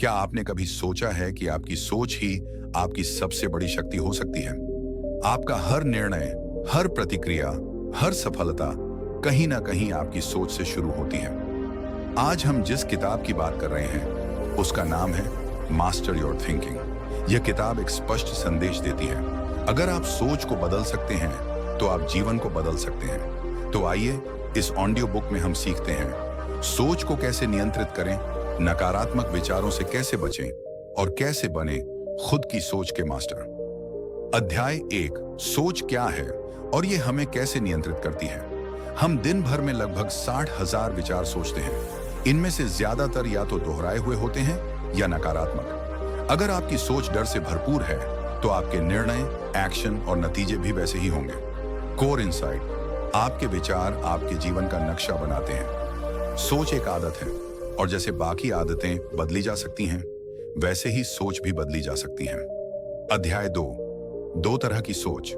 क्या आपने कभी सोचा है कि आपकी सोच ही आपकी सबसे बड़ी शक्ति हो सकती है? आपका हर निर्णय, हर प्रतिक्रिया, हर सफलता कहीं ना कहीं आपकी सोच से शुरू होती है। आज हम जिस किताब की बात कर रहे हैं उसका नाम है मास्टर योर थिंकिंग। यह किताब एक स्पष्ट संदेश देती है, अगर आप सोच को बदल सकते हैं तो आप जीवन को बदल सकते हैं। तो आइए इस ऑडियो बुक में हम सीखते हैं सोच को कैसे नियंत्रित करें, नकारात्मक विचारों से कैसे बचें और कैसे बने खुद की सोच के मास्टर। अध्याय 1, सोच क्या है और ये हमें कैसे नियंत्रित करती है। हम दिन भर में लगभग 60,000 विचार सोचते हैं। इनमें से ज्यादातर या तो दोहराए हुए होते हैं या नकारात्मक। अगर आपकी सोच डर से भरपूर है तो आपके निर्णय, एक्शन और नतीजे भी वैसे ही होंगे। कोर इनसाइट, आपके विचार आपके जीवन का नक्शा बनाते हैं। सोच एक आदत है और जैसे बाकी आदतें बदली जा सकती हैं, वैसे ही सोच भी बदली जा सकती है। अध्याय 2, दो तरह की सोच,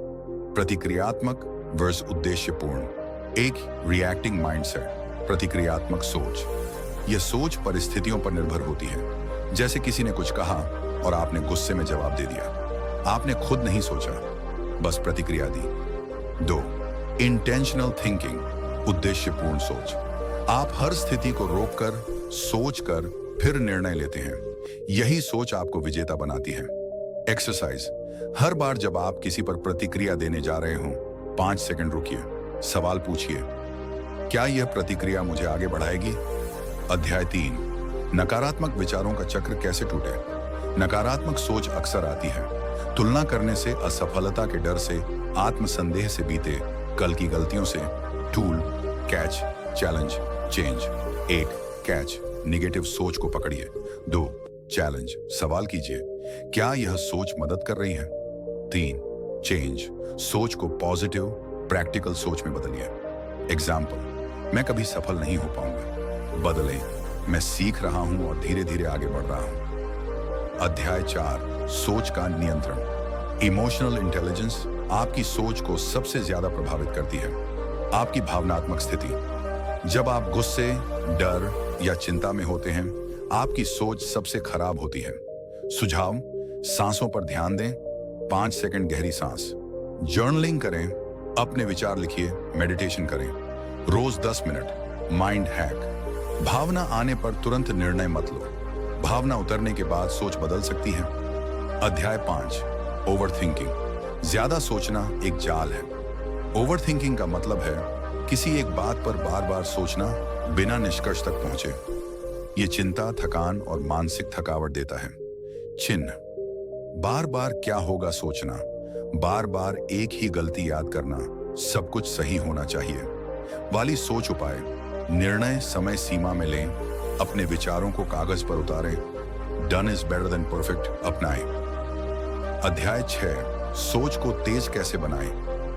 प्रतिक्रियात्मक वर्सेस उद्देश्यपूर्ण। एक रिएक्टिंग माइंडसेट, प्रतिक्रियात्मक सोच। यह सोच परिस्थितियों पर निर्भर होती है। जैसे किसी ने कुछ कहा और आपने गुस्से में जवाब दे दिया। आपने खुद नहीं सोचा, बस प्रतिक्रिया दी। 2, इंटेंशनल थिंकिंग, उद्देश्यपूर्ण सोच। आप हर स्थिति को रोककर, सोचकर फिर निर्णय लेते हैं। यही सोच आपको विजेता बनाती है। एक्सरसाइज, हर बार जब आप किसी पर प्रतिक्रिया देने जा रहे हो, 5 सेकंड रुकिए, सवाल पूछिए, क्या यह प्रतिक्रिया मुझे आगे बढ़ाएगी? अध्याय 3, नकारात्मक विचारों का चक्र कैसे टूटे। नकारात्मक सोच अक्सर आती है तुलना करने से, असफलता के डर से, आत्मसंदेह से बीते कल की गलतियों से। Tool, catch, challenge, change. 1, catch, negative सोच को पकड़िए। 2, चैलेंज, सवाल कीजिए, क्या यह सोच मदद कर रही है? 3, चेंज, सोच को पॉजिटिव, प्रैक्टिकल सोच में बदलिए। एग्जाम्पल, मैं कभी सफल नहीं हो पाऊंगा, बदलें, मैं सीख रहा हूं और धीरे धीरे आगे बढ़ रहा हूं। अध्याय 4, सोच का नियंत्रण। इमोशनल इंटेलिजेंस आपकी सोच को सबसे ज्यादा प्रभावित करती है। आपकी भावनात्मक स्थिति, जब आप गुस्से, डर या चिंता में होते हैं, आपकी सोच सबसे खराब होती है। सुझाव, सांसों पर ध्यान दें, 5 सेकंड गहरी सांस, जर्नलिंग करें, अपने विचार लिखिए, मेडिटेशन करें, रोज 10 मिनट। माइंड हैक, भावना आने पर तुरंत निर्णय मत लो, भावना उतरने के बाद सोच बदल सकती है। अध्याय 5, ओवरथिंकिंग, ज्यादा सोचना एक जाल है। ओवरथिंकिंग का मतलब है किसी एक बात पर बार बार सोचना बिना निष्कर्ष तक पहुंचे। ये चिंता, थकान और मानसिक थकावट देता है। चिन्ह, बार बार क्या होगा सोचना, बार बार एक ही गलती याद करना, सब कुछ सही होना चाहिए वाली सोच। उपाय, निर्णय समय सीमा में लें, अपने विचारों को कागज पर उतारें, done is better than perfect अपनाएं। अध्याय 6, सोच को तेज कैसे बनाएं।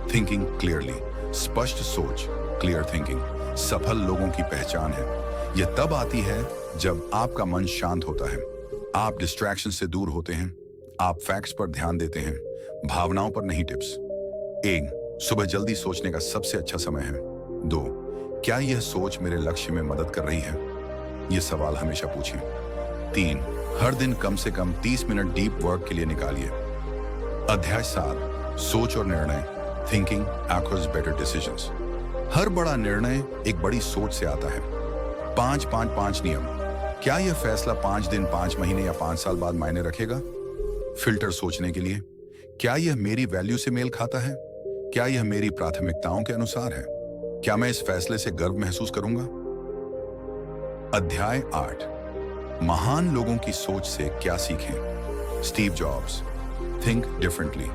थिंकिंग क्लियरली, स्पष्ट सोच, क्लियर थिंकिंग सफल लोगों की पहचान है। यह तब आती है जब आपका मन शांत होता है, आप डिस्ट्रैक्शन से दूर होते हैं, आप फैक्ट्स पर ध्यान देते हैं, भावनाओं पर नहीं टिप्स। 1, सुबह जल्दी सोचने का सबसे अच्छा समय है। 2, क्या यह सोच मेरे लक्ष्य में मदद कर रही है? यह सवाल हमेशा पूछिए। 3, हर दिन कम से कम 30 मिनट डीप वर्क के लिए निकालिए। अध्याय 7, सोच और निर्णय, थिंकिंग एक्वायर्स बेटर डिसीजंस। हर बड़ा निर्णय एक बड़ी सोच से आता है। 5-5-5 नियम, क्या यह फैसला 5 दिन, 5 महीने या 5 साल बाद मायने रखेगा? फिल्टर सोचने के लिए, क्या यह मेरी वैल्यू से मेल खाता है? क्या यह मेरी प्राथमिकताओं के अनुसार है? क्या मैं इस फैसले से गर्व महसूस करूंगा? अध्याय 8, महान लोगों की सोच से क्या सीखें। Steve jobs, think differently.